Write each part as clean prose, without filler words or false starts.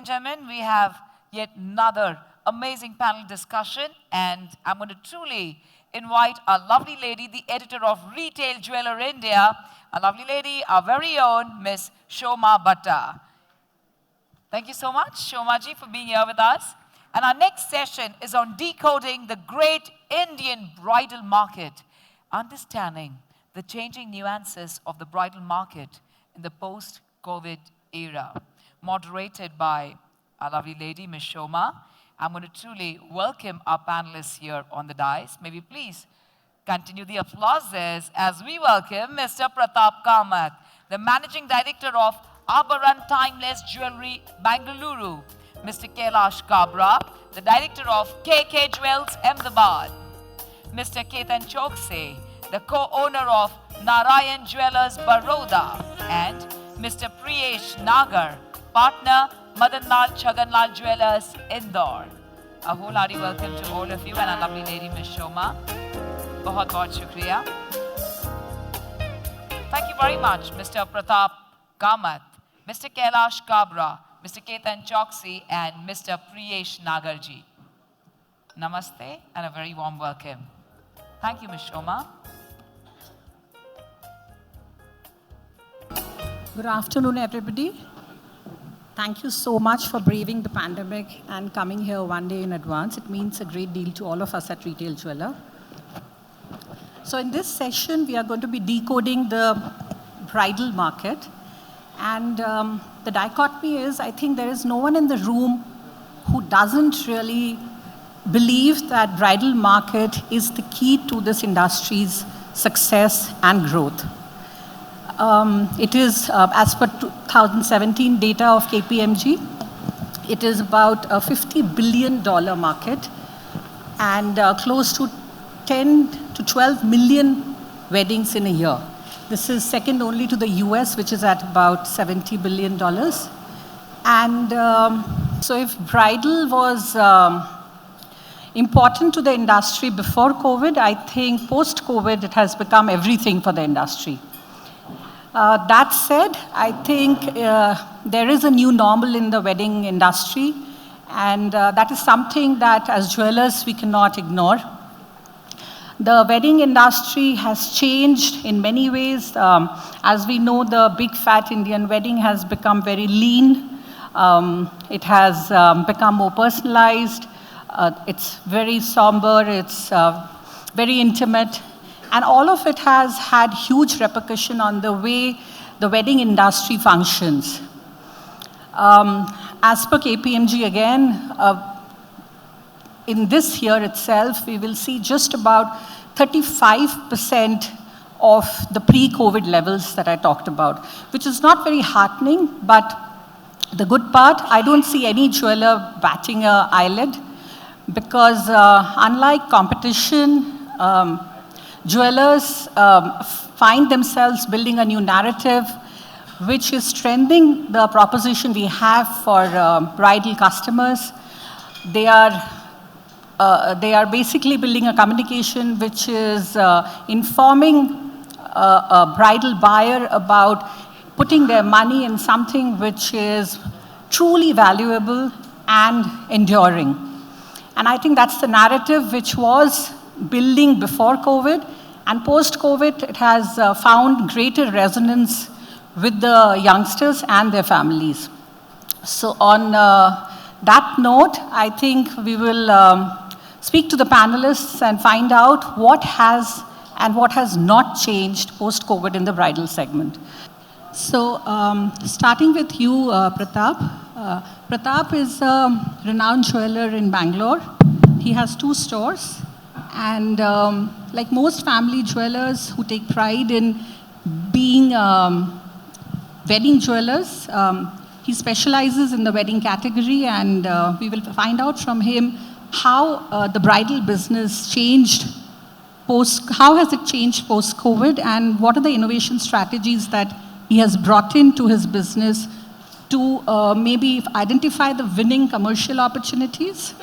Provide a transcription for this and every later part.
and gentlemen, we have yet another amazing panel discussion, and I'm going to truly invite our lovely lady, the editor of Retail Jeweler India, our lovely lady, our very own Miss Shoma Bhatta. Thank you so much, Shoma ji, for being here with us. And our next session is on decoding the great Indian bridal market, understanding the changing nuances of the bridal market in the post-COVID era. Moderated by our lovely lady, Ms. Shoma. I'm going to truly welcome our panelists here on the dais. May we please continue the applauses as we welcome Mr. Pratap Kamath, the Managing Director of Abharan Timeless Jewelry, Bangalore. Mr. Kailash Kabra, the Director of KK Jewels, Ahmedabad. Mr. Ketan Chokse, the co-owner of Narayan Jewelers, Baroda. And Mr. Priyesh Nagar, partner, Madanlal Chhaganlal Jewelers, Indore. A wholehearty welcome to all of you and our lovely lady, Ms. Shoma. Bahut bahut shukriya. Thank you very much, Mr. Pratap Kamath, Mr. Kailash Kabra, Mr. Ketan Choksi, and Mr. Priyesh Nagarji. Namaste and a very warm welcome. Thank you, Ms. Shoma. Good afternoon, everybody. Thank you so much for braving the pandemic and coming here one day in advance. It means a great deal to all of us at Retail Jeweler. So in this session, we are going to be decoding the bridal market. And the dichotomy is, I think there is no one in the room who doesn't really believe that bridal market is the key to this industry's success and growth. It is, as per 2017 data of KPMG, it is about a $50 billion market and close to 10 to 12 million weddings in a year. This is second only to the US, which is at about $70 billion. And so if bridal was important to the industry before COVID, I think post-COVID it has become everything for the industry. That said, I think there is a new normal in the wedding industry, and that is something that as jewelers we cannot ignore. The wedding industry has changed in many ways. As we know, the big fat Indian wedding has become very lean. It has become more personalized. It's very somber. It's very intimate. And all of it has had huge repercussion on the way the wedding industry functions. As per KPMG again, in this year itself, we will see just about 35% of the pre-COVID levels that I talked about, which is not very heartening, but the good part, I don't see any jeweler batting an eyelid because unlike competition, jewelers find themselves building a new narrative which is strengthening the proposition we have for bridal customers. They are basically building a communication which is informing a bridal buyer about putting their money in something which is truly valuable and enduring. And I think that's the narrative which was building before COVID, and post-COVID it has found greater resonance with the youngsters and their families. So on that note, I think we will speak to the panelists and find out what has and what has not changed post-COVID in the bridal segment. So starting with you, Pratap. Pratap is a renowned jeweler in Bangalore. He has 2 stores. And like most family jewelers who take pride in being wedding jewelers, he specializes in the wedding category, and we will find out from him how the bridal business changed how has it changed post-COVID, and what are the innovation strategies that he has brought into his business to maybe identify the winning commercial opportunities?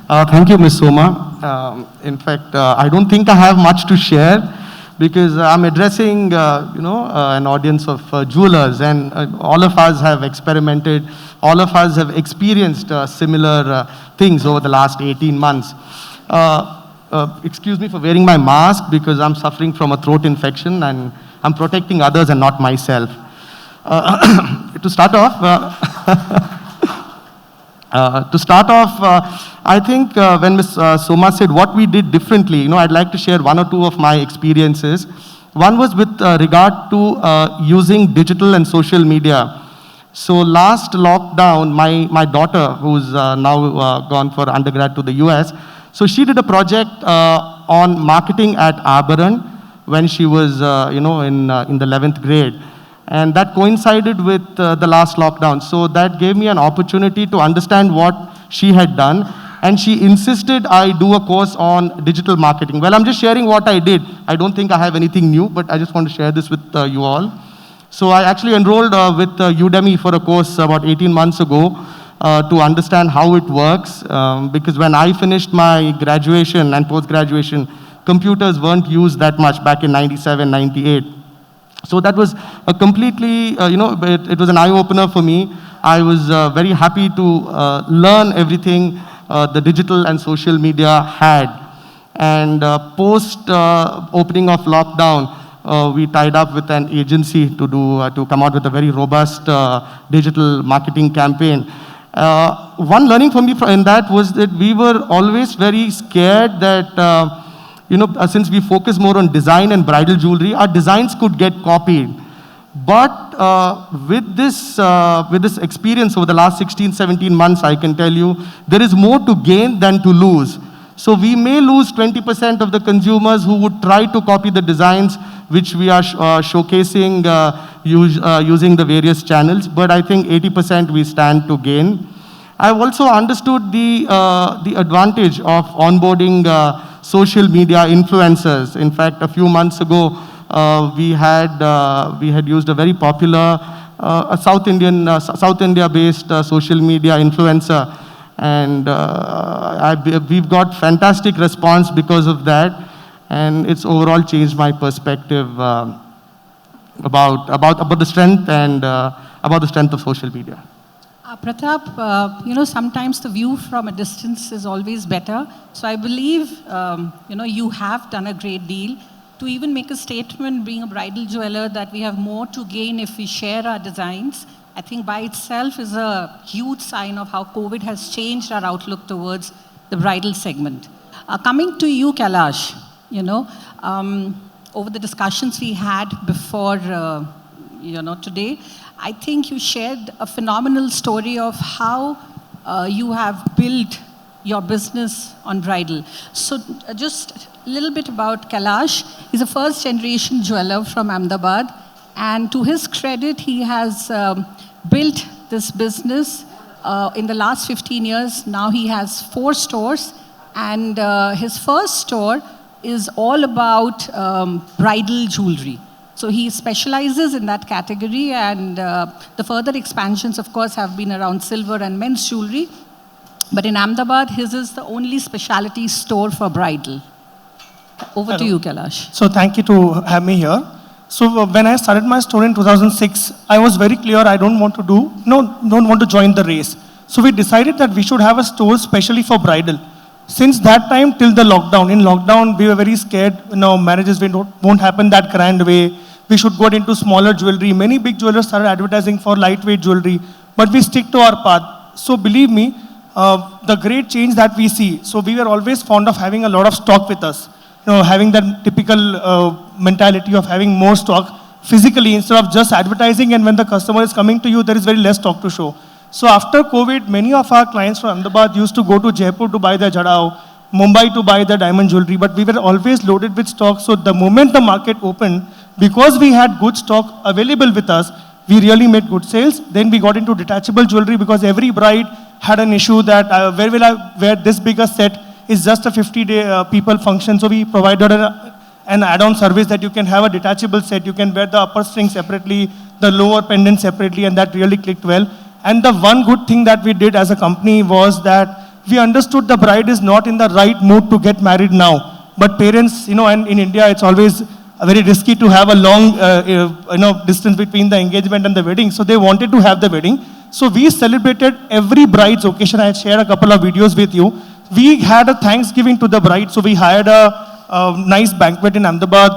Thank you, Ms. Soma. In fact, I don't think I have much to share because I'm addressing, an audience of jewelers, and all of us have experimented, all of us have experienced similar things over the last 18 months. Excuse me for wearing my mask because I'm suffering from a throat infection and I'm protecting others and not myself. To start off, I think when Ms. Soma said what we did differently, I'd like to share one or two of my experiences. One was with regard to using digital and social media. So last lockdown, my daughter, who's now gone for undergrad to the US, so she did a project on marketing at Aberron when she was, in the 11th grade. And that coincided with the last lockdown. So that gave me an opportunity to understand what she had done. And she insisted I do a course on digital marketing. Well, I'm just sharing what I did. I don't think I have anything new, but I just want to share this with you all. So I actually enrolled with Udemy for a course about 18 months ago to understand how it works. Because when I finished my graduation and post-graduation, computers weren't used that much back in 97, 98. So that was a completely, it was an eye-opener for me. I was very happy to learn everything the digital and social media had. And post opening of lockdown, we tied up with an agency to come out with a very robust digital marketing campaign. One learning for me in that was that we were always very scared that since we focus more on design and bridal jewelry, our designs could get copied. But with this experience over the last 16, 17 months, I can tell you, there is more to gain than to lose. So we may lose 20% of the consumers who would try to copy the designs which we are showcasing using the various channels, but I think 80% we stand to gain. I've also understood the advantage of onboarding social media influencers. In fact, a few months ago, we had used a very popular South India-based social media influencer, and we've got fantastic response because of that, and it's overall changed my perspective about the strength and about the strength of social media. Pratap, sometimes the view from a distance is always better. So I believe, you have done a great deal to even make a statement, being a bridal jeweler, that we have more to gain if we share our designs. I think by itself is a huge sign of how COVID has changed our outlook towards the bridal segment. Coming to you, Kailash, over the discussions we had before, today, I think you shared a phenomenal story of how you have built your business on bridal. So just a little bit about Kailash. He's a first-generation jeweler from Ahmedabad. And to his credit, he has built this business in the last 15 years. Now he has 4 stores. And his first store is all about bridal jewelry. So he specializes in that category, and the further expansions, of course, have been around silver and men's jewelry. But in Ahmedabad, his is the only specialty store for bridal. Over to you, Kailash. So thank you to have me here. So when I started my store in 2006, I was very clear I don't want to join the race. So we decided that we should have a store specially for bridal. Since that time till the lockdown, in lockdown we were very scared, marriages won't happen that grand way. We should go into smaller jewelry. Many big jewelers started advertising for lightweight jewelry, but we stick to our path. So believe me, the great change that we see. So we were always fond of having a lot of stock with us. Having that typical mentality of having more stock physically instead of just advertising, and when the customer is coming to you, there is very less stock to show. So after COVID, many of our clients from Ahmedabad used to go to Jaipur to buy their jadao, Mumbai to buy their diamond jewelry, but we were always loaded with stock. So the moment the market opened, because we had good stock available with us, we really made good sales. Then we got into detachable jewelry because every bride had an issue that where will I wear this bigger set? Is just a 50-day people function. So we provided an add-on service that you can have a detachable set. You can wear the upper string separately, the lower pendant separately, and that really clicked well. And the one good thing that we did as a company was that we understood the bride is not in the right mood to get married now. But parents, and in India, it's always very risky to have a long distance between the engagement and the wedding. So they wanted to have the wedding. So we celebrated every bride's occasion. I shared a couple of videos with you. We had a Thanksgiving to the bride. So we hired a nice banquet in Ahmedabad,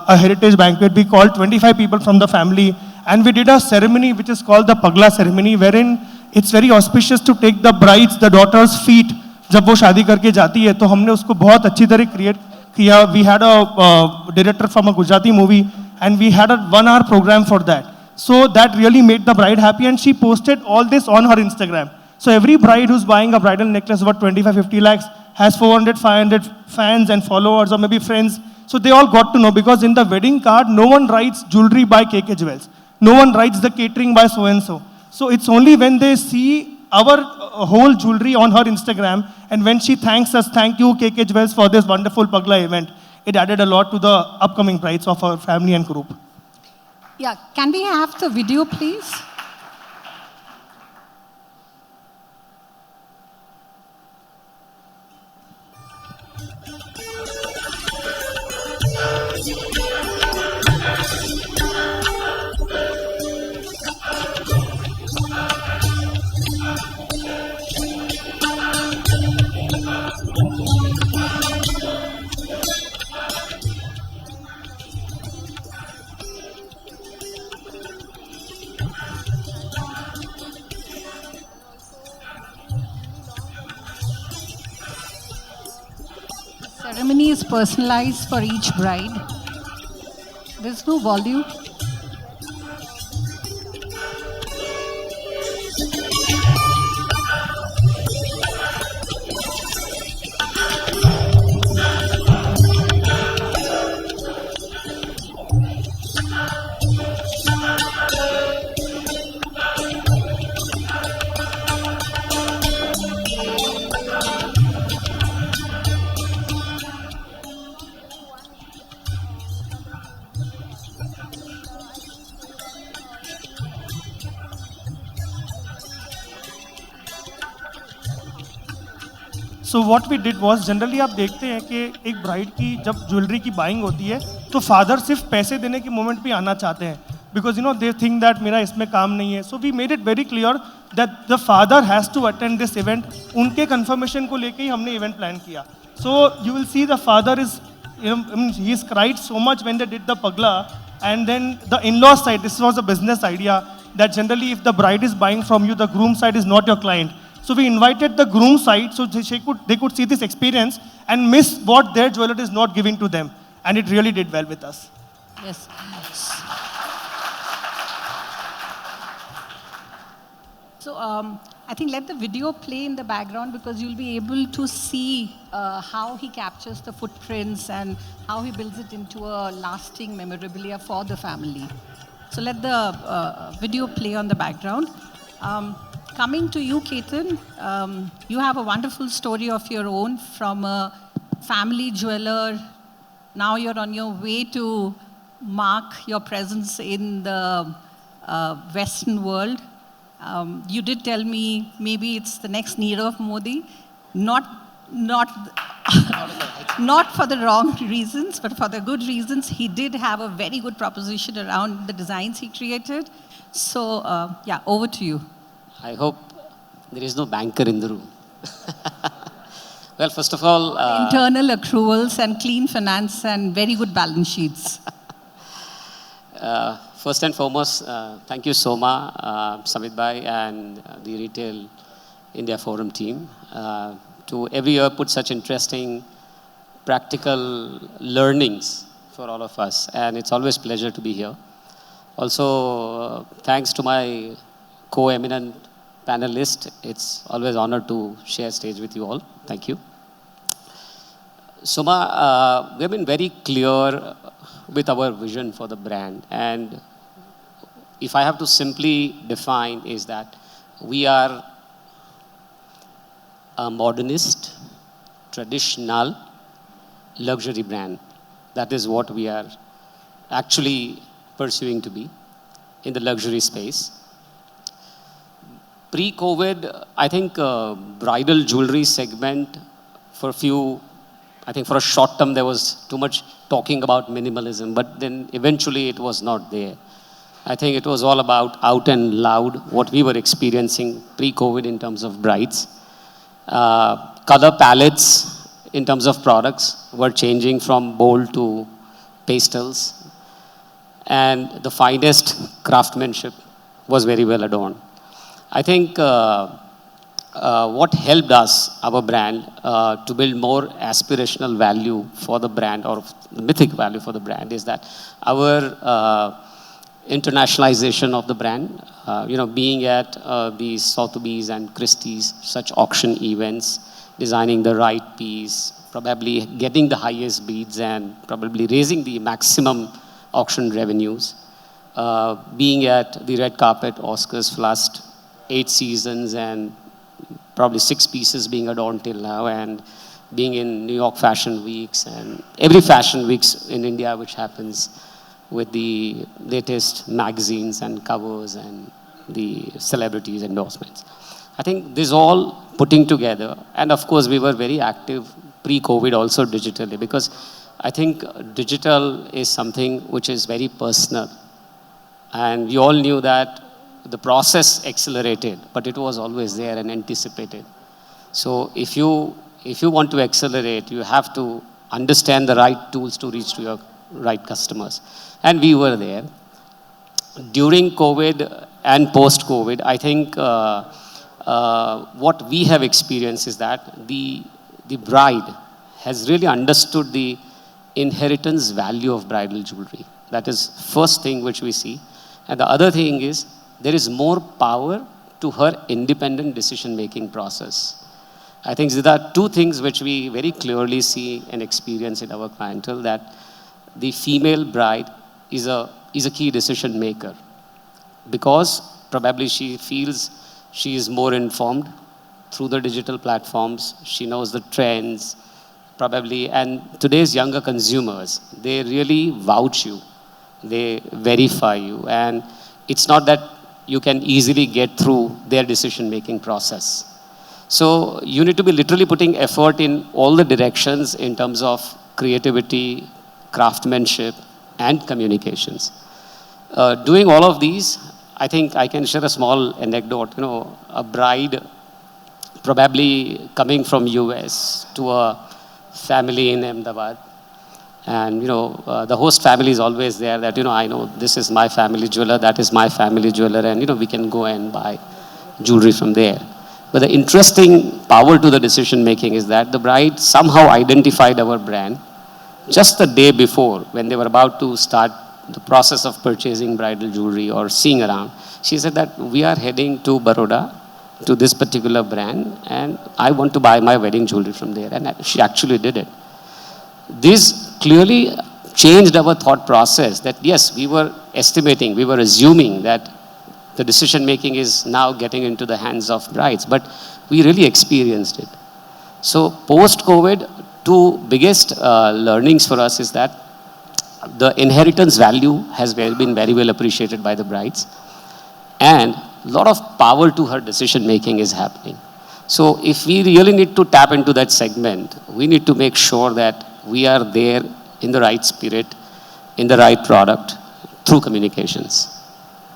a heritage banquet. We called 25 people from the family. And we did a ceremony which is called the Pagla ceremony, wherein it's very auspicious to take the bride's, the daughter's feet. जब वो शादी करके जाती है तो हमने उसको बहुत अच्छी तरह क्रिएट किया. We had a director from a Gujarati movie and we had a 1-hour program for that. So that really made the bride happy and she posted all this on her Instagram. So every bride who's buying a bridal necklace worth 25-50 lakhs has 400-500 fans and followers or maybe friends. So they all got to know because in the wedding card, no one writes jewelry by KK Jewels. No one writes the catering by so-and-so. So it's only when they see our whole jewelry on her Instagram and when she thanks us, thank you KK Jewels for this wonderful Pagla event, it added a lot to the upcoming brides of our family and group. Yeah, can we have the video, please? Ceremony is personalized for each bride. There's no volume. So what we did was generally आप देखते हैं कि एक bride की जब jewellery की buying होती है तो फादर सिर्फ पैसे देने के मोमेंट पे आना चाहते हैं because they think that मेरा इसमें काम नहीं है. So we made it very clear that the father has to attend this event. उनके confirmation को लेके ही हमने event plan किया. So you will see the father is he's cried so much when they did the pagla, and then the in-law side, this was a business idea that generally if the bride is buying from you, the groom side is not your client. So we invited the groom side so they could see this experience and miss what their jeweler is not giving to them. And it really did well with us. Yes. So I think let the video play in the background because you'll be able to see how he captures the footprints and how he builds it into a lasting memorabilia for the family. So let the video play on the background. Coming to you, Ketan, you have a wonderful story of your own from a family jeweler. Now you're on your way to mark your presence in the Western world. You did tell me maybe it's the next Nirav Modi, not for the wrong reasons, but for the good reasons. He did have a very good proposition around the designs he created. So yeah, over to you. I hope there is no banker in the room. Well, first of all... internal accruals and clean finance and very good balance sheets. First and foremost, thank you, Soma, Samit Bhai, and the Retail India Forum team to every year put such interesting practical learnings for all of us. And it's always a pleasure to be here. Also, thanks to my co-eminent panelist. It's always an honor to share stage with you all. Thank you. Soma, we have been very clear with our vision for the brand. And if I have to simply define is that we are a modernist, traditional, luxury brand. That is what we are actually pursuing to be in the luxury space. Pre-COVID, I think bridal jewelry segment for a short term, there was too much talking about minimalism, but then eventually it was not there. I think it was all about out and loud, what we were experiencing pre-COVID in terms of brides. Color palettes in terms of products were changing from bold to pastels. And the finest craftsmanship was very well adorned. I think what helped us, our brand, to build more aspirational value for the brand or mythic value for the brand is that our internationalization of the brand, being at the Sotheby's and Christie's, such auction events, designing the right piece, probably getting the highest bids and probably raising the maximum auction revenues, being at the red carpet Oscars for last 8 seasons and probably 6 pieces being adorned till now, and being in New York Fashion Weeks and every Fashion Weeks in India which happens with the latest magazines and covers and the celebrities endorsements. I think this all putting together, and of course we were very active pre-COVID also digitally, because I think digital is something which is very personal. And we all knew that the process accelerated, but it was always there and anticipated. So if you want to accelerate, you have to understand the right tools to reach to your right customers. And we were there. During COVID and post-COVID, I think what we have experienced is that the bride has really understood the inheritance value of bridal jewelry. That is first thing which we see. And the other thing is there is more power to her independent decision-making process. I think there are 2 things which we very clearly see and experience in our clientele, that the female bride is a key decision maker, because probably she feels she is more informed through the digital platforms. She knows the trends, probably, and today's younger consumers, they really vouch you, they verify you, and it's not that you can easily get through their decision-making process. So you need to be literally putting effort in all the directions in terms of creativity, craftsmanship, and communications. Doing all of these, I think I can share a small anecdote. A bride probably coming from US to a family in Ahmedabad, and the host family is always there, that I know this is my family jeweler, that is my family jeweler, and we can go and buy jewelry from there. But the interesting power to the decision making is that the bride somehow identified our brand just the day before, when they were about to start the process of purchasing bridal jewelry or seeing around. She said that we are heading to Baroda, to this particular brand, and I want to buy my wedding jewelry from there. And she actually did it. This clearly changed our thought process, that yes, we were estimating, we were assuming that the decision making is now getting into the hands of brides, but we really experienced it. So post-COVID, 2 biggest learnings for us is that the inheritance value has been very well appreciated by the brides, and a lot of power to her decision making is happening. So if we really need to tap into that segment, we need to make sure that we are there in the right spirit, in the right product, through communications.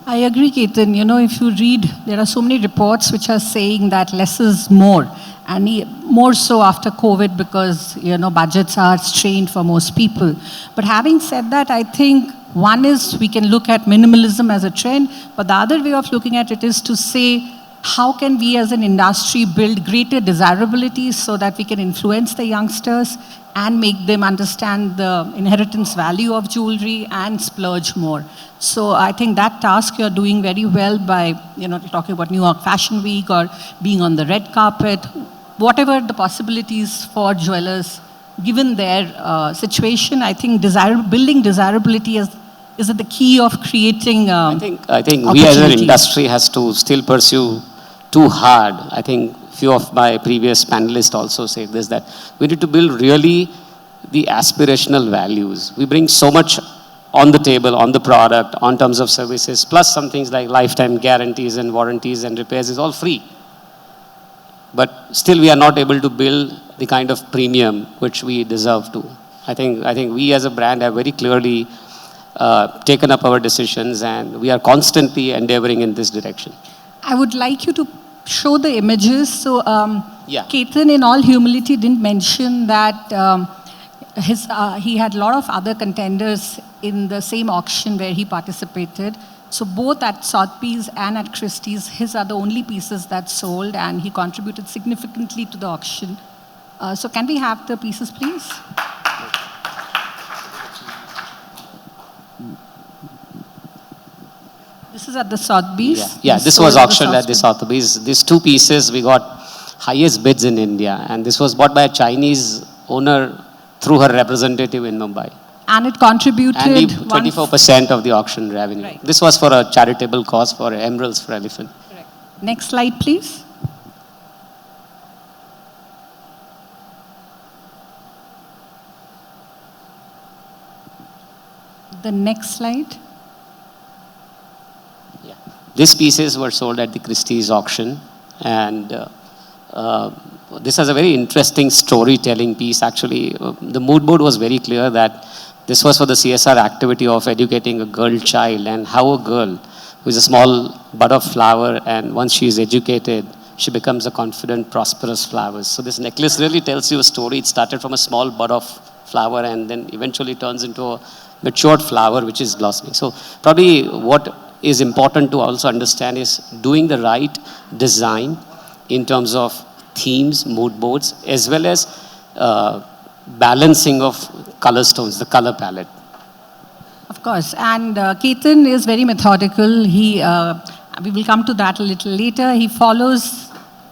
I agree, Ketan. If you read, there are so many reports which are saying that less is more, and more so after COVID, because, budgets are strained for most people. But having said that, I think one is we can look at minimalism as a trend, but the other way of looking at it is to say, how can we as an industry build greater desirability so that we can influence the youngsters and make them understand the inheritance value of jewelry and splurge more. So I think that task you're doing very well by, talking about New York Fashion Week or being on the red carpet, whatever the possibilities for jewelers, given their situation. I think building desirability is the key of creating I think we as an industry has to still pursue too hard. I think few of my previous panelists also said this, that we need to build really the aspirational values. We bring so much on the table, on the product, on terms of services, plus some things like lifetime guarantees and warranties and repairs is all free. But still we are not able to build the kind of premium which we deserve to. I think we as a brand have very clearly taken up our decisions, and we are constantly endeavoring in this direction. I would like you to show the images. So, Yeah. Ketan, in all humility, didn't mention that he had a lot of other contenders in the same auction where he participated. So both at Sotheby's and at Christie's, his are the only pieces that sold, and he contributed significantly to the auction. So can we have the pieces, please? This is at the Sotheby's. Yeah, He this sold was at the auctioned at the Sotheby's. Sotheby's. These two pieces, we got highest bids in India, and this was bought by a Chinese owner through her representative in Mumbai. And it contributed And 24% of the auction revenue. Right. This was for a charitable cause for Emeralds for Elephant. Next slide, please. The next slide. Yeah. These pieces were sold at the Christie's auction, and this has a very interesting storytelling piece. Actually, the mood board was very clear that this was for the CSR activity of educating a girl child, and how a girl who is a small bud of flower, and once she is educated, she becomes a confident, prosperous flower. So this necklace really tells you a story. It started from a small bud of flower and then eventually turns into a matured flower which is blossoming. So probably what is important to also understand is doing the right design in terms of themes, mood boards, as well as balancing of color stones, the color palette. Of course, and Ketan is very methodical. We will come to that a little later. He follows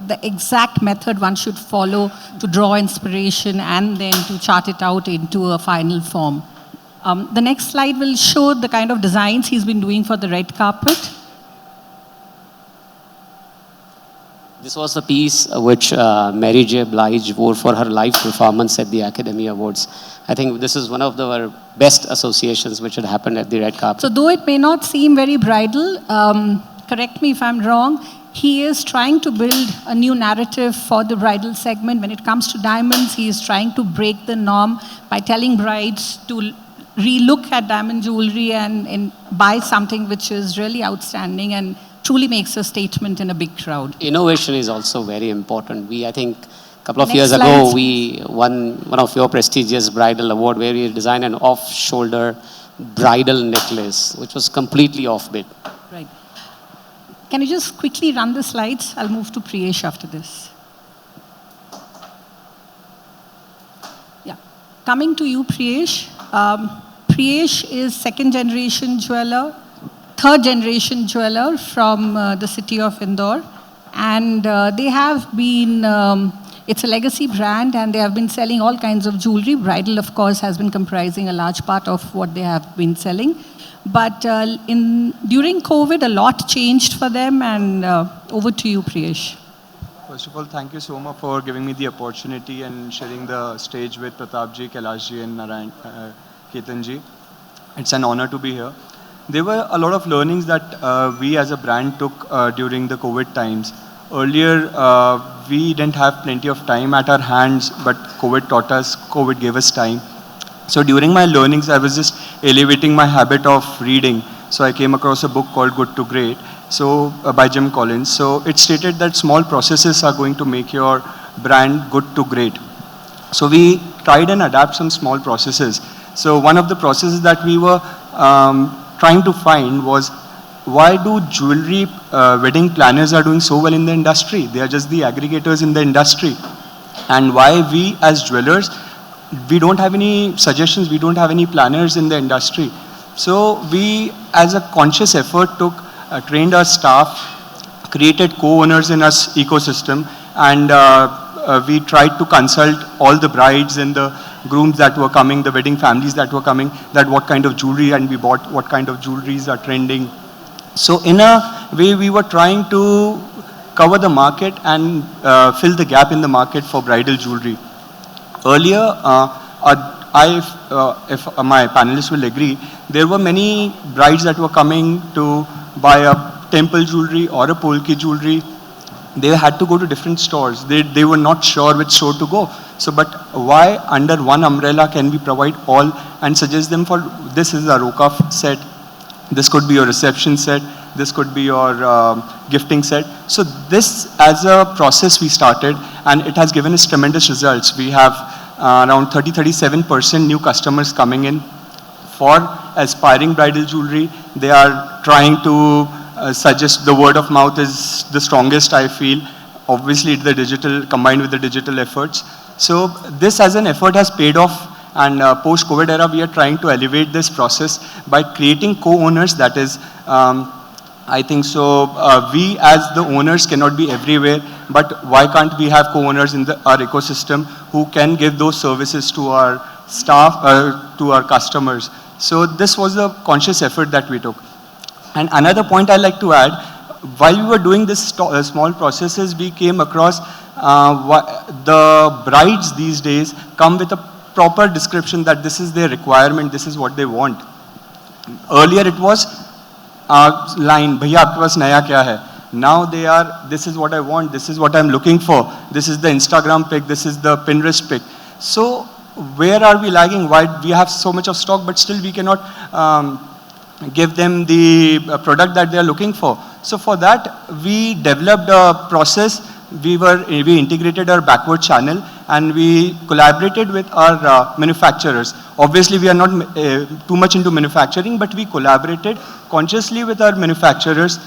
the exact method one should follow to draw inspiration and then to chart it out into a final form. The next slide will show the kind of designs he's been doing for the red carpet. This was the piece which Mary J. Blige wore for her live performance at the Academy Awards. I think this is one of the best associations which had happened at the red carpet. So though it may not seem very bridal, correct me if I'm wrong, he is trying to build a new narrative for the bridal segment. When it comes to diamonds, he is trying to break the norm by telling brides to re-look at diamond jewelry and buy something which is really outstanding and truly makes a statement in a big crowd. Innovation is also very important. I think a couple of Next years slide. ago, we won one of your prestigious bridal award where we designed an off-shoulder bridal necklace, which was completely off-bit. Right. Can you just quickly run the slides? I'll move to Priyesh after this. Yeah. Coming to you, Priyesh. Priyesh is second generation jeweler, third generation jeweler from the city of Indore. And they have been, it's a legacy brand, and they have been selling all kinds of jewelry. Bridal, of course, has been comprising a large part of what they have been selling. But during COVID, a lot changed for them, and over to you, Priyesh. First of all, thank you so much for giving me the opportunity and sharing the stage with Pratapji, Kailashji, and Narayan, Ketanji. It's an honor to be here. There were a lot of learnings that we as a brand took during the COVID times. Earlier, we didn't have plenty of time at our hands, but COVID taught us, COVID gave us time. So during my learnings, I was just elevating my habit of reading. So I came across a book called Good to Great, so by Jim Collins. So it stated that small processes are going to make your brand good to great. So we tried and adapt some small processes. So one of the processes that we were trying to find was, why do jewelry wedding planners are doing so well in the industry? They are just the aggregators in the industry. And why we as jewelers, we don't have any suggestions, we don't have any planners in the industry. So we, as a conscious effort, trained our staff, created co-owners in our ecosystem, and we tried to consult all the brides and the grooms that were coming, the wedding families that were coming, that what kind of jewelry and we bought, what kind of jewelries are trending. So in a way, we were trying to cover the market and fill the gap in the market for bridal jewelry. Earlier, if my panelists will agree, there were many brides that were coming to buy a temple jewelry or a polki jewelry. They had to go to different stores. They were not sure which store to go. So, but why under one umbrella can we provide all and suggest them for, this is a Roka set, this could be your reception set, this could be your gifting set. So this as a process we started, and it has given us tremendous results. We have around 37% new customers coming in for aspiring bridal jewelry. They are trying to suggest, the word of mouth is the strongest, I feel. Obviously, the digital, combined with the digital efforts. So this as an effort has paid off, and post-COVID era, we are trying to elevate this process by creating co-owners. That is, I think so, we as the owners cannot be everywhere, but why can't we have co-owners in our ecosystem who can give those services to our staff, to our customers. So this was a conscious effort that we took. And another point I'd like to add, while we were doing this small processes, we came across the brides these days come with a proper description that this is their requirement, this is what they want. Earlier it was line, bhaiya aapke paas naya kya hai? Now they are, this is what I want, this is what I'm looking for, this is the Instagram pic, this is the Pinterest pic. So where are we lagging? Why we have so much of stock, but still we cannot give them the product that they are looking for. So for that, we developed a process. We integrated our backward channel, and we collaborated with our manufacturers. Obviously, we are not too much into manufacturing, but we collaborated consciously with our manufacturers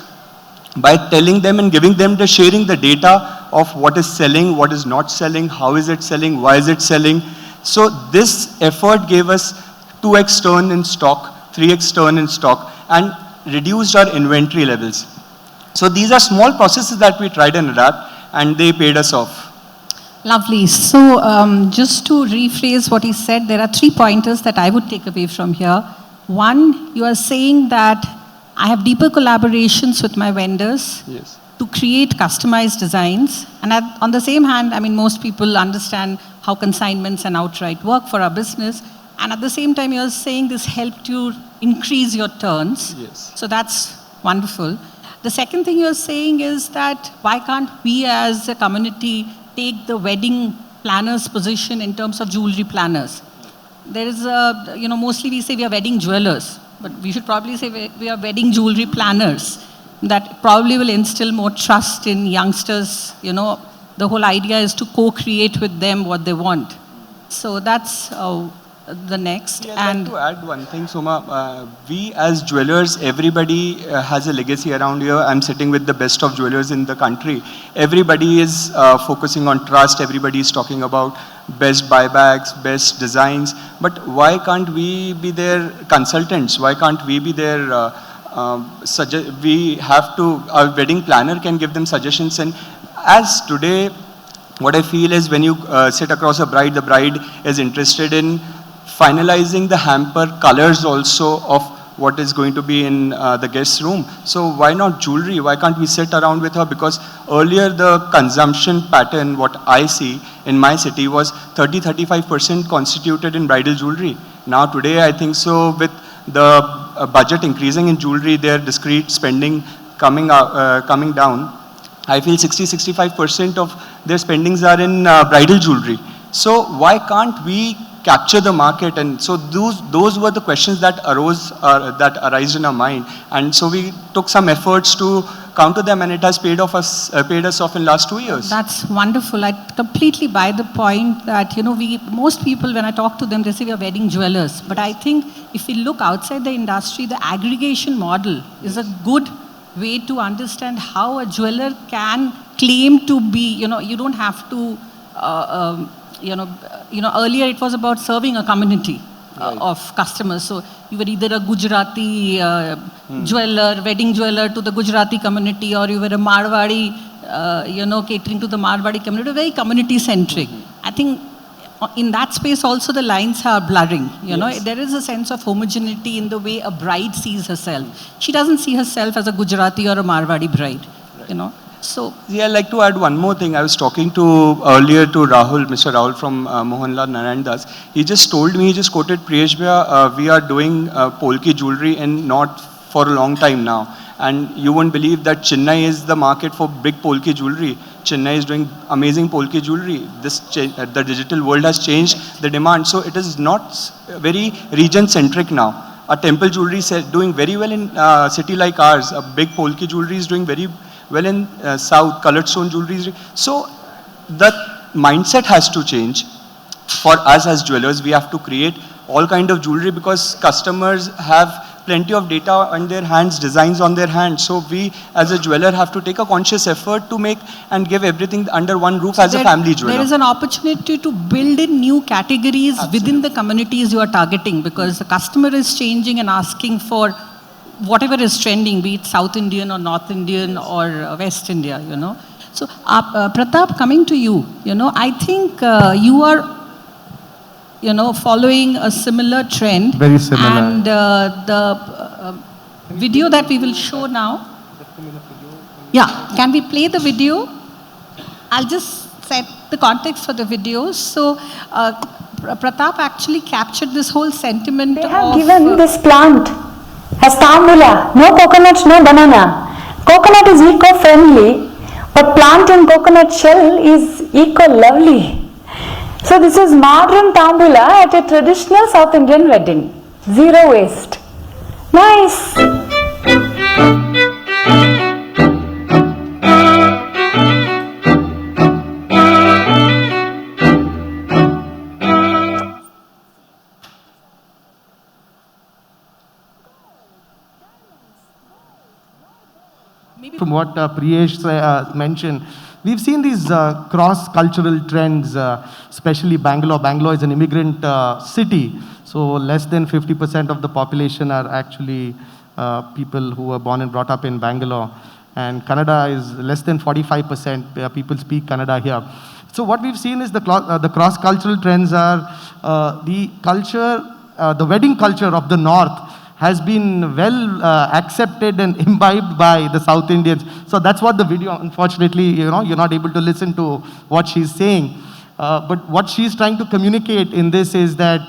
by telling them and giving them sharing the data of what is selling, what is not selling, how is it selling, why is it selling. So this effort gave us 2x turn in stock, 3x turn in stock, and reduced our inventory levels. So these are small processes that we tried and adapt, and they paid us off. Lovely. So just to rephrase what he said, there are 3 pointers that I would take away from here. One, you are saying that I have deeper collaborations with my vendors to create customized designs. And on the same hand, I mean, most people understand how consignments and outright work for our business. And at the same time, you're saying this helped you increase your turns. Yes. So that's wonderful. The second thing you're saying is that why can't we as a community take the wedding planners position in terms of jewelry planners? There is a, mostly we say we are wedding jewelers, but we should probably say we are wedding jewelry planners. That probably will instill more trust in youngsters. The whole idea is to co-create with them what they want. So that's the next. Yeah, I'd like to add one thing, Soma. We as jewelers, everybody has a legacy around here. I'm sitting with the best of jewelers in the country. Everybody is focusing on trust. Everybody is talking about best buybacks, best designs. But why can't we be their consultants? Why can't we be their we have to, our wedding planner can give them suggestions. And as today, what I feel is when you sit across a bride, the bride is interested in finalizing the hamper colors also of what is going to be in the guest room. So why not jewelry? Why can't we sit around with her? Because earlier the consumption pattern, what I see in my city was 30-35% constituted in bridal jewelry. Now today I think so with the budget increasing in jewelry, their discrete spending coming down, I feel 60-65% of their spendings are in bridal jewelry. So why can't we capture the market? And so those were the questions that arise in our mind. And so we took some efforts to counter them, and it has paid us off in last 2 years. That's wonderful. I completely buy the point that, most people, when I talk to them, they say we are wedding jewelers. But I think if we look outside the industry, the aggregation model is a good way to understand how a jeweler can claim to be, you don't have to, earlier it was about serving a community of customers. So you were either a Gujarati jeweler, wedding jeweler to the Gujarati community, or you were a Marwadi, catering to the Marwadi community, very community centric. I think in that space also the lines are blurring. There is a sense of homogeneity in the way a bride sees herself. She doesn't see herself as a Gujarati or a Marwadi bride, So, yeah, I'd like to add one more thing. I was talking earlier to Rahul, Mr. Rahul from Mohanlal Narayandas. He just told me, he just quoted Priyesh Bhaiya, we are doing Polki jewelry and not for a long time now. And you won't believe that Chennai is the market for big Polki jewelry. Chennai is doing amazing Polki jewelry. The digital world has changed the demand. So it is not very region-centric now. A temple jewelry is doing very well in a city like ours. A big Polki jewelry is doing very well in South. Colored stone jewelry is so the mindset has to change. For us as jewelers, we have to create all kind of jewelry because customers have plenty of data on their hands, designs on their hands. So we as a jeweler have to take a conscious effort to make and give everything under one roof as a family jeweler. There is an opportunity to build in new categories within the communities you are targeting, because the customer is changing and asking for whatever is trending, be it South Indian or North Indian or West India, you know. So Pratap, coming to you, you know, I think you are, you know, following a similar trend. Very similar. And the video that we will show now. Yeah, can we play the video? I'll just set the context for the video. So Pratap actually captured this whole sentiment. They have given this plant as tambula, no coconut, no banana. Coconut is eco-friendly, but plant in coconut shell is eco-lovely. So this is modern tambula at a traditional South Indian wedding. Zero waste. Nice. From what Priyesh mentioned, we've seen these cross-cultural trends, especially Bangalore. Bangalore is an immigrant city, so less than 50% of the population are actually people who were born and brought up in Bangalore. And Kannada is less than 45% people speak Kannada here. So what we've seen is the cross-cultural trends are the culture, the wedding culture of the North has been well accepted and imbibed by the South Indians. So that's what the video, unfortunately, you know, you're not able to listen to what she's saying. But what she's trying to communicate in this is that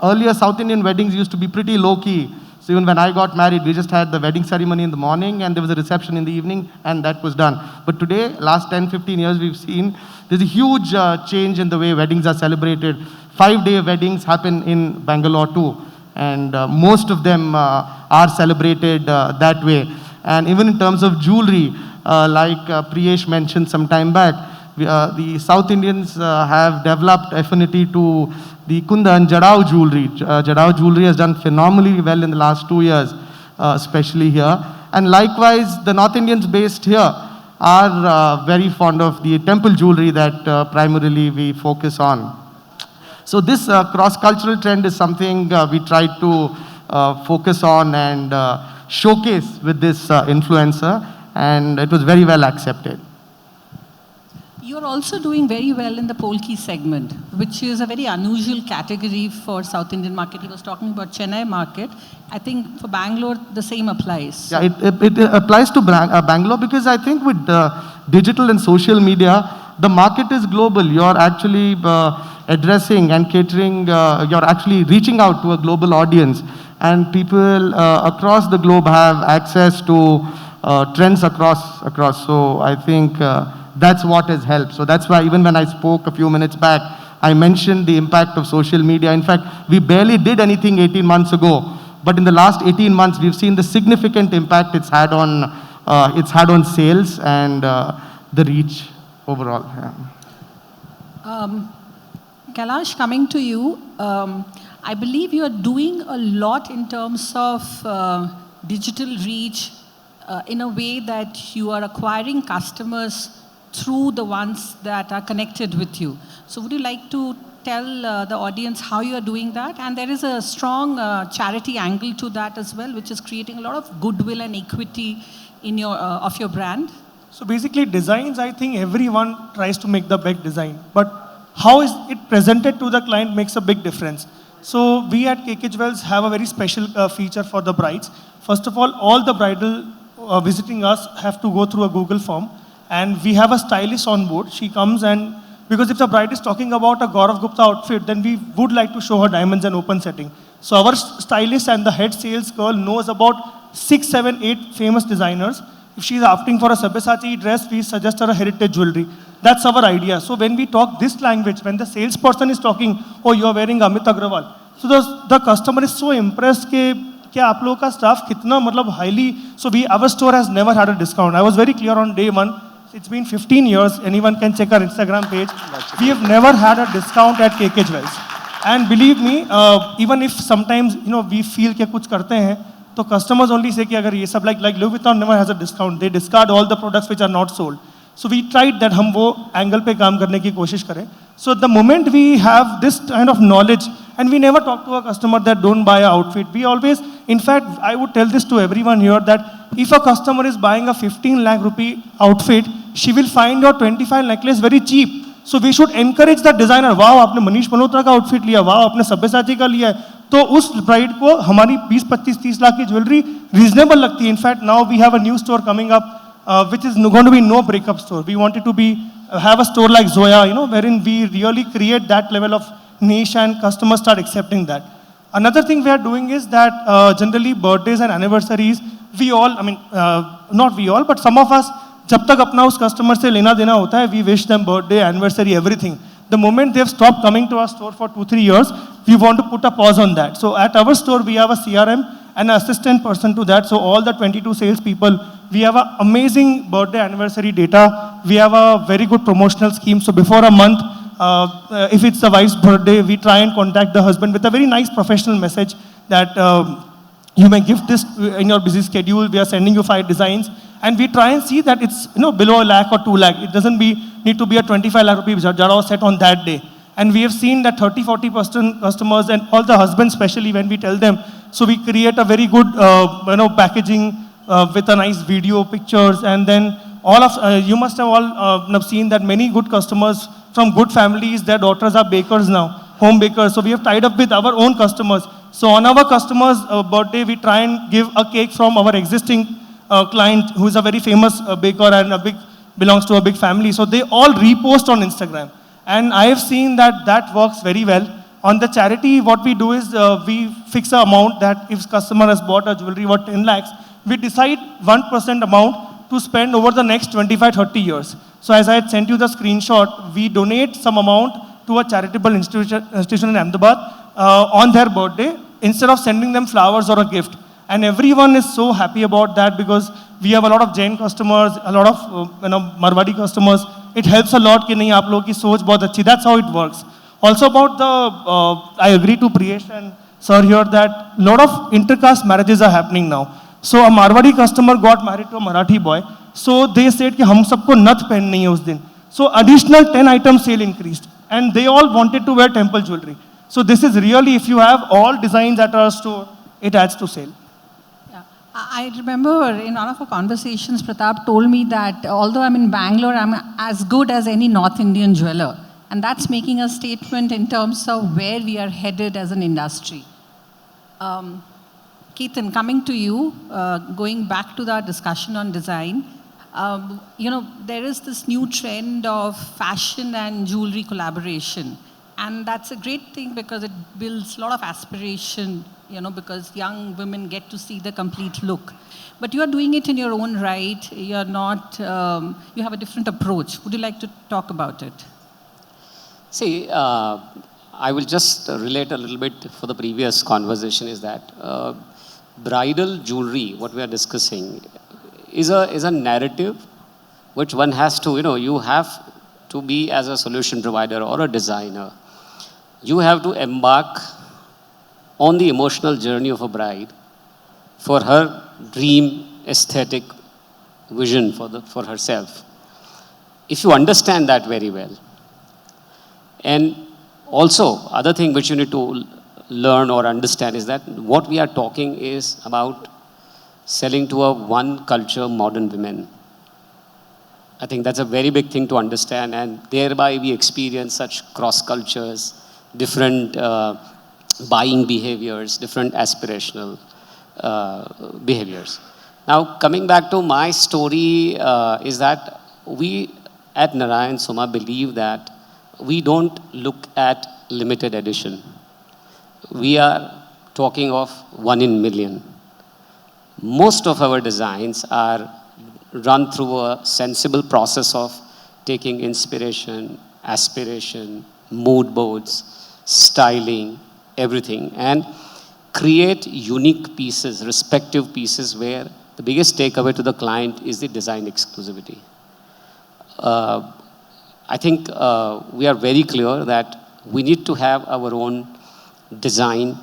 earlier South Indian weddings used to be pretty low-key. So even when I got married, we just had the wedding ceremony in the morning and there was a reception in the evening and that was done. But today, last 10, 15 years, we've seen there's a huge change in the way weddings are celebrated. 5-day weddings happen in Bangalore too. And most of them are celebrated that way. And even in terms of jewelry, like Priyesh mentioned some time back, the South Indians have developed affinity to the Kunda and Jadao jewelry. Jadao jewelry has done phenomenally well in the last 2 years, especially here. And likewise, the North Indians based here are very fond of the temple jewelry that primarily we focus on. So this cross-cultural trend is something we try to focus on and showcase with this influencer, and it was very well accepted. You're also doing very well in the Polki segment, which is a very unusual category for South Indian market. He was talking about Chennai market. I think for Bangalore, the same applies. Yeah, it applies to Bangalore because I think with digital and social media, the market is global. You're actually addressing and catering, you're actually reaching out to a global audience. And people across the globe have access to trends across. So I think that's what has helped. So that's why even when I spoke a few minutes back, I mentioned the impact of social media. In fact, we barely did anything 18 months ago. But in the last 18 months, we've seen the significant impact it's had on sales and the reach overall. Yeah. Kailash, coming to you, I believe you are doing a lot in terms of digital reach in a way that you are acquiring customers through the ones that are connected with you. So would you like to tell the audience how you are doing that? And there is a strong charity angle to that as well, which is creating a lot of goodwill and equity in of your brand. So basically designs, I think everyone tries to make the best design, but how is it presented to the client makes a big difference. So we at KK Jewels have a very special feature for the brides. First of all the bridal visiting us have to go through a Google form, and we have a stylist on board. She comes, and because if the bride is talking about a Gaurav Gupta outfit, then we would like to show her diamonds and open setting. So our stylist and the head sales girl knows about 6, 7, 8 famous designers. If she's opting for a Sabyasachi dress, we suggest her a heritage jewelry. That's our idea. So when we talk this language, when the salesperson is talking, oh, you're wearing Amit Agrawal. So the customer is so impressed कि आप लोगों का staff कितना मतलब highly. So our store has never had a discount. I was very clear on day one. It's been 15 years. Anyone can check our Instagram page. We have never had a discount at KK Jewels. And believe me, even if sometimes we feel कि कुछ करते हैं, तो customers only say कि अगर ये सब like Louis Vuitton never has a discount. They discard all the products which are not sold. So we tried that हम वो angle पे काम करने की कोशिश करें. So the moment we have this kind of knowledge, and we never talk to a customer that don't buy an outfit. We always, in fact, I would tell this to everyone here that if a customer is buying a 15 lakh rupee outfit, she will find your 25 necklace very cheap. So we should encourage the designer. Wow, आपने मनीष मल्होत्रा का outfit लिया. Wow, आपने सब्यसाची का लिया है. तो उस bride को हमारी 20, 25, 30 लाख की jewelry reasonable लगती है. In fact, now we have a new store coming up, which is going to be no breakup store. We want it to be have a store like Zoya, wherein we really create that level of niche and customers start accepting that. Another thing we are doing is that generally birthdays and anniversaries, we all, not we all, but some of us, जब तक अपना उस customer से लेना देना होता है, we wish them birthday, anniversary, everything. The moment they've stopped coming to our store for 2-3 years, we want to put a pause on that. So at our store, we have a CRM and an assistant person to that. So all the 22 sales people, we have an amazing birthday anniversary data. We have a very good promotional scheme. So before a month, if it's the wife's birthday, we try and contact the husband with a very nice professional message that you may give this in your busy schedule. We are sending you 5 designs. And we try and see that it's below a lakh or 2 lakh. It doesn't need to be a 25 lakh rupee jara set on that day. And we have seen that 30-40% customers and all the husbands especially when we tell them. So we create a very good packaging with a nice video, pictures, and then all of you must have all seen that many good customers from good families, their daughters are bakers now, home bakers. So we have tied up with our own customers. So on our customers' birthday, we try and give a cake from our existing client who is a very famous baker and belongs to a big family. So they all repost on Instagram. And I have seen that works very well. On the charity, what we do is we fix an amount that if customer has bought a jewelry worth 10 lakhs, we decide 1% amount to spend over the next 25-30 years. So as I had sent you the screenshot, we donate some amount to a charitable institution in Ahmedabad on their birthday instead of sending them flowers or a gift. And everyone is so happy about that because we have a lot of Jain customers, a lot of Marwadi customers. It helps a lot कि नहीं आप लोगों की सोच बहुत अच्छी. That's how it works. Also about the, I agree to Priyesh and sir here that a lot of intercaste marriages are happening now. So a Marwadi customer got married to a Marathi boy. So they said कि हम सबको नथ पहननी है उस दिन. So additional 10 items sale increased. And they all wanted to wear temple jewelry. So this is really, if you have all designs at our store, it adds to sale. I remember in one of our conversations, Pratap told me that although I'm in Bangalore, I'm as good as any North Indian jeweler. And that's making a statement in terms of where we are headed as an industry. Ketan, coming to you, going back to the discussion on design, there is this new trend of fashion and jewelry collaboration. And that's a great thing because it builds a lot of aspiration, because young women get to see the complete look. But you are doing it in your own right. You're not, you have a different approach. Would you like to talk about it? See, I will just relate a little bit for the previous conversation is that bridal jewelry, what we are discussing, is a narrative which one has to, you have to be as a solution provider or a designer. You have to embark on the emotional journey of a bride for her dream aesthetic vision for herself. If you understand that very well, and also other thing which you need to learn or understand is that what we are talking is about selling to a one culture modern women. I think that's a very big thing to understand, and thereby we experience such cross cultures, different buying behaviors, different aspirational behaviors. Now, coming back to my story is that we at Narayan Soma believe that we don't look at limited edition. We are talking of 1 in million. most of our designs are run through a sensible process of taking inspiration, aspiration, mood boards, styling, everything, and create unique pieces, respective pieces where the biggest takeaway to the client is the design exclusivity. I think we are very clear that we need to have our own design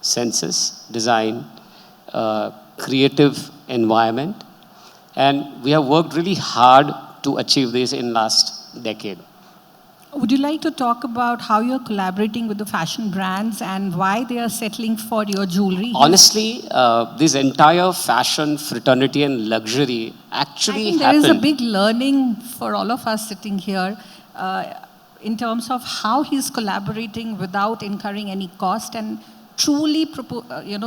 senses, design creative environment, and we have worked really hard to achieve this in last decade. Would you like to talk about how you're collaborating with the fashion brands and why they are settling for your jewelry? Honestly, this entire fashion, fraternity, and luxury actually I think there is a happened. big learning for all of us sitting here in terms of how he's collaborating without incurring any cost and truly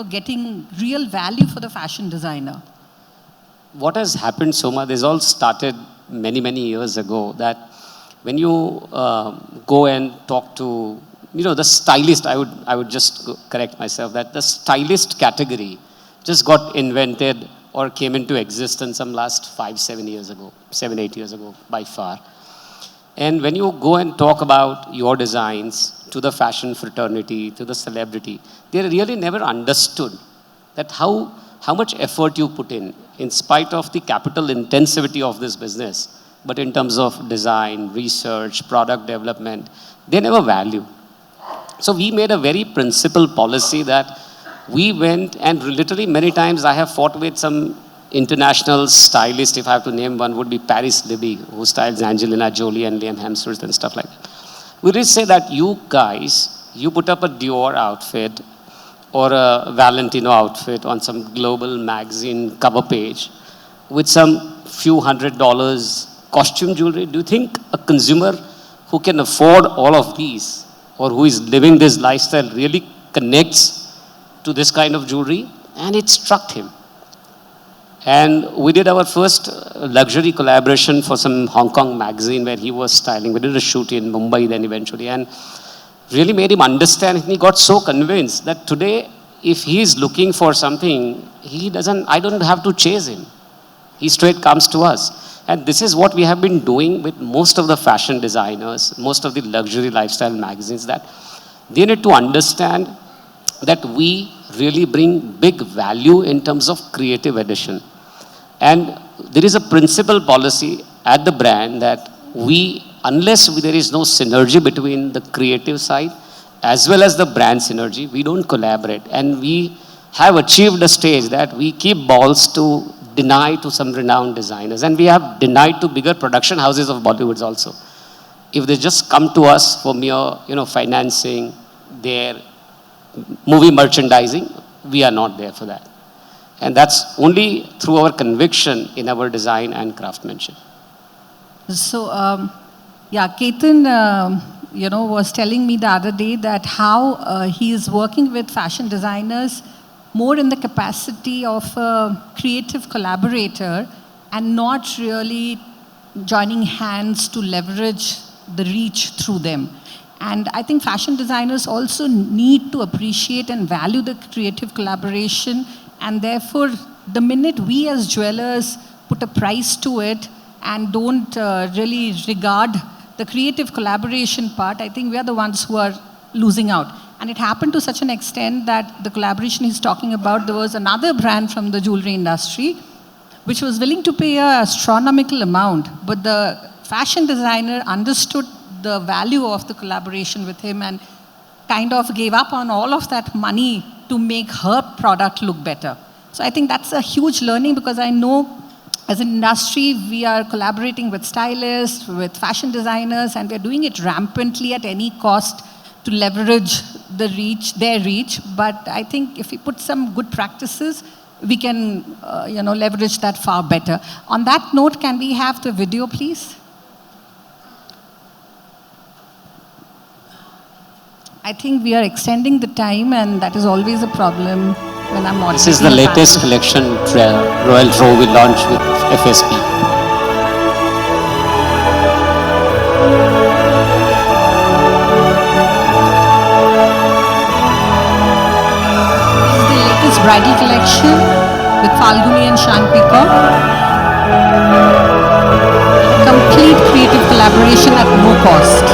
getting real value for the fashion designer. What has happened, Soma, this all started many, many years ago, that when you go and talk to, the stylist, I would just correct myself, that the stylist category just got invented or came into existence some last 7, 8 years ago, by far. And when you go and talk about your designs to the fashion fraternity, to the celebrity, they really never understood that how much effort you put in spite of the capital intensity of this business. But in terms of design, research, product development, they never value. So we made a very principled policy that we went and literally many times I have fought with some international stylists. If I have to name one, would be Paris Libby, who styles Angelina Jolie and Liam Hemsworth and stuff like that. We just say that you guys, you put up a Dior outfit or a Valentino outfit on some global magazine cover page with some few $100 costume jewelry. Do you think a consumer who can afford all of these or who is living this lifestyle really connects to this kind of jewelry? And it struck him. And we did our first luxury collaboration for some Hong Kong magazine where he was styling. We did a shoot in Mumbai then eventually, and really made him understand. And he got so convinced that today, if he is looking for something, I don't have to chase him. He straight comes to us. And this is what we have been doing with most of the fashion designers, most of the luxury lifestyle magazines, that they need to understand that we really bring big value in terms of creative addition. And there is a principal policy at the brand that unless there is no synergy between the creative side as well as the brand synergy, we don't collaborate. And we have achieved a stage that we keep balls to deny to some renowned designers. And we have denied to bigger production houses of Bollywood also. If they just come to us for mere, financing their movie merchandising, we are not there for that. And that's only through our conviction in our design and craftsmanship. So, Ketan, was telling me the other day that how he is working with fashion designers more in the capacity of a creative collaborator and not really joining hands to leverage the reach through them. And I think fashion designers also need to appreciate and value the creative collaboration. And therefore, the minute we as jewelers put a price to it and don't really regard the creative collaboration part, I think we are the ones who are losing out. And it happened to such an extent that the collaboration he's talking about, there was another brand from the jewelry industry which was willing to pay an astronomical amount. But the fashion designer understood the value of the collaboration with him and kind of gave up on all of that money to make her product look better. So I think that's a huge learning, because I know as an industry, we are collaborating with stylists, with fashion designers, and we're doing it rampantly at any cost to leverage their reach. But I think if we put some good practices, we can, leverage that far better. On that note, can we have the video, please? I think we are extending the time, and that is always a problem when I'm not. This is the latest collection Royal Trove will launch with FSP. This is the latest bridal collection. with Falguni and Shantika. Complete creative collaboration at no cost.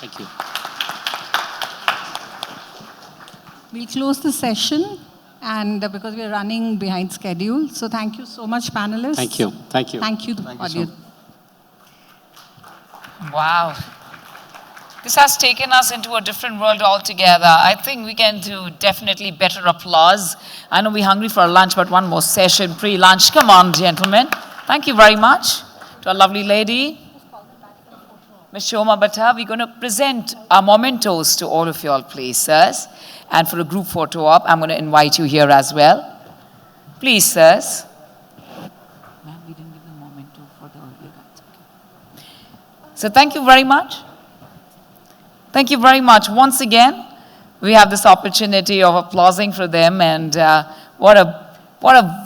Thank you. We'll close the session and because we are running behind schedule. So thank you so much, panelists. Thank you. Thank you. Thank you, Thank you so audience. Wow. This has taken us into a different world altogether. I think we can do definitely better applause. I know we're hungry for a lunch, but one more session, pre-lunch. Come on, gentlemen. Thank you very much to our lovely lady, Ms. Shoma Bhatta. We're going to present our mementos to all of you all, please, sirs. And for a group photo op, I'm going to invite you here as well. Please, sirs. Ma'am, we didn't give the memento for the earlier. Okay. So thank you very much. Thank you very much. Once again, we have this opportunity of applauding for them, and what a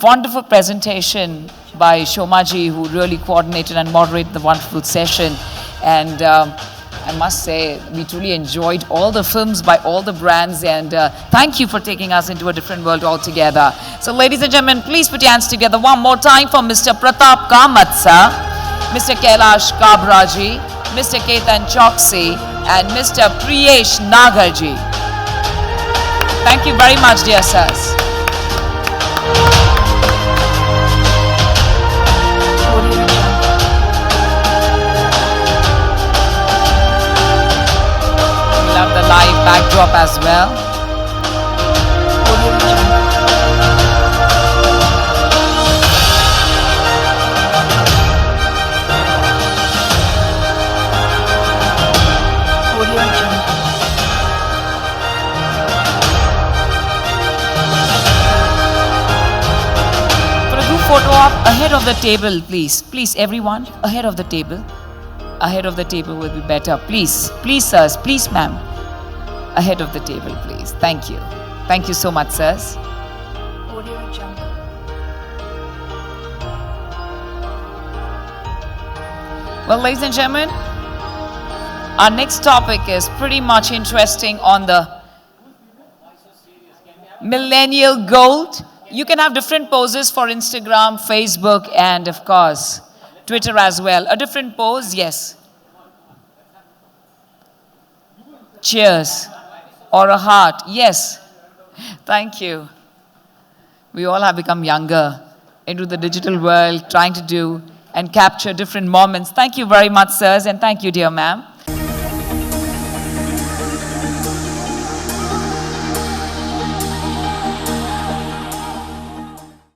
wonderful presentation by Shomaji, who really coordinated and moderated the wonderful session. And I must say, we truly enjoyed all the films by all the brands, and thank you for taking us into a different world altogether. So ladies and gentlemen, please put your hands together one more time for Mr. Pratap Kamatsa, Mr. Kailash Kabraji, Mr. Ketan Choksi, and Mr. Priyesh Nagarji. Thank you very much, dear sirs. We love the live backdrop as well. Photo op ahead of the table, please. Please, everyone, ahead of the table. Ahead of the table will be better. Please, please, sirs, please, ma'am. Ahead of the table, please. Thank you. Thank you so much, sirs. Well, ladies and gentlemen, our next topic is pretty much interesting on the millennial gold. You can have different poses for Instagram, Facebook, and of course, Twitter as well. A different pose, yes. Cheers. Or a heart, yes. Thank you. We all have become younger into the digital world, trying to do and capture different moments. Thank you very much, sirs, and thank you, dear ma'am.